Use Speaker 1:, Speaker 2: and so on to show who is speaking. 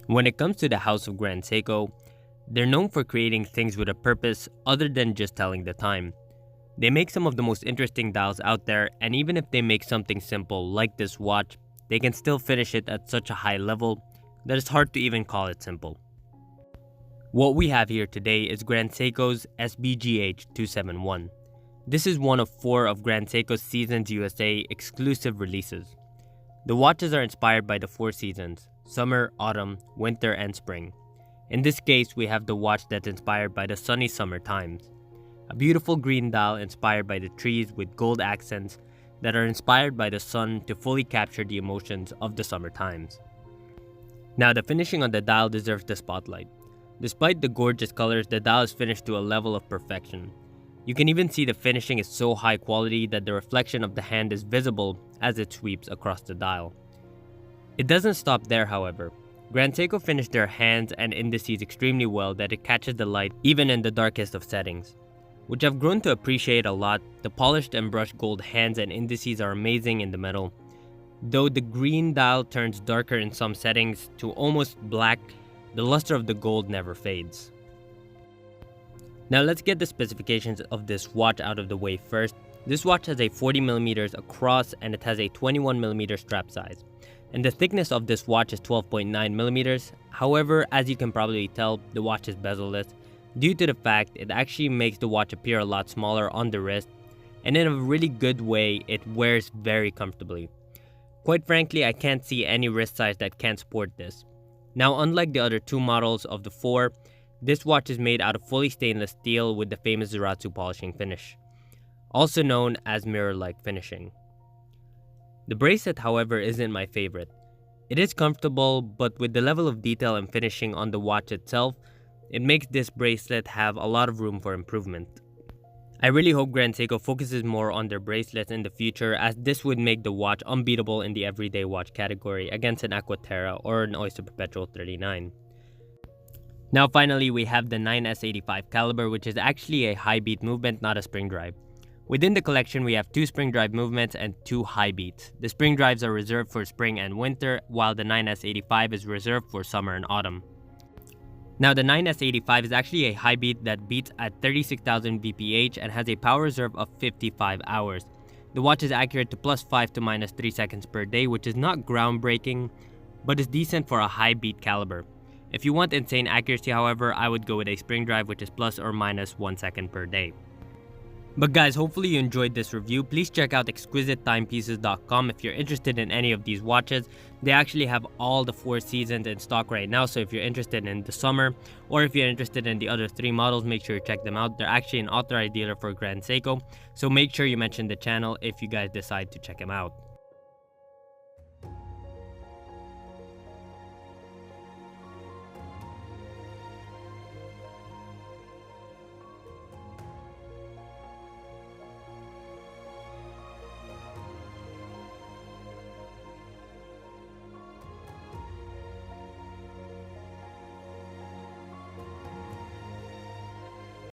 Speaker 1: When it comes to the house of Grand Seiko, they're known for creating things with a purpose other than just telling the time. They make some of the most interesting dials out there, and even if they make something simple like this watch, they can still finish it at such a high level that it's hard to even call it simple. What we have here today is Grand Seikos SBGH271. This is one of 4 of Grand Seikos Seasons USA exclusive releases. The watches are inspired by the 4 seasons: summer, autumn, winter, and spring. In this case, we have the watch that's inspired by the sunny summer times. A beautiful green dial inspired by the trees with gold accents that are inspired by the sun to fully capture the emotions of the summer times. Now, the finishing on the dial deserves the spotlight. Despite the gorgeous colors, the dial is finished to a level of perfection. You can even see the finishing is so high quality that the reflection of the hand is visible as it sweeps across the dial. It doesn't stop there, however. Grand Seiko finished their hands and indices extremely well that it catches the light even in the darkest of settings, which I've grown to appreciate a lot. The polished and brushed gold hands and indices are amazing in the metal. Though the green dial turns darker in some settings to almost black, the luster of the gold never fades. Now let's get the specifications of this watch out of the way first. This watch has a 40mm across and it has a 21mm strap size. And the thickness of this watch is 12.9mm. However, as you can probably tell, the watch is bezel-less due to the fact it actually makes the watch appear a lot smaller on the wrist, and in a really good way, it wears very comfortably. Quite frankly, I can't see any wrist size that can't sport this. Now, unlike the other 2 models of the 4, this watch is made out of fully stainless steel with the famous Zaratsu polishing finish, also known as mirror-like finishing. The bracelet, however, isn't my favorite. It is comfortable, but with the level of detail and finishing on the watch itself, it makes this bracelet have a lot of room for improvement. I really hope Grand Seiko focuses more on their bracelets in the future, as this would make the watch unbeatable in the everyday watch category against an Aquaterra or an Oyster Perpetual 39. Now finally, we have the 9S85 caliber, which is actually a high beat movement, not a spring drive. Within the collection, we have 2 spring drive movements and 2 high beats. The spring drives are reserved for spring and winter, while the 9S85 is reserved for summer and autumn. Now, the 9S85 is actually a high beat that beats at 36,000 VPH and has a power reserve of 55 hours. The watch is accurate to +5 to -3 seconds per day, which is not groundbreaking, but is decent for a high beat caliber. If you want insane accuracy, however, I would go with a spring drive, which is ±1 second per day. But guys, hopefully you enjoyed this review. Please check out exquisitetimepieces.com if you're interested in any of these watches. They actually have all the 4 seasons in stock right now, so if you're interested in the summer or if you're interested in the other 3 models, make sure you check them out. They're actually an authorized dealer for Grand Seiko, so make sure you mention the channel if you guys decide to check them out.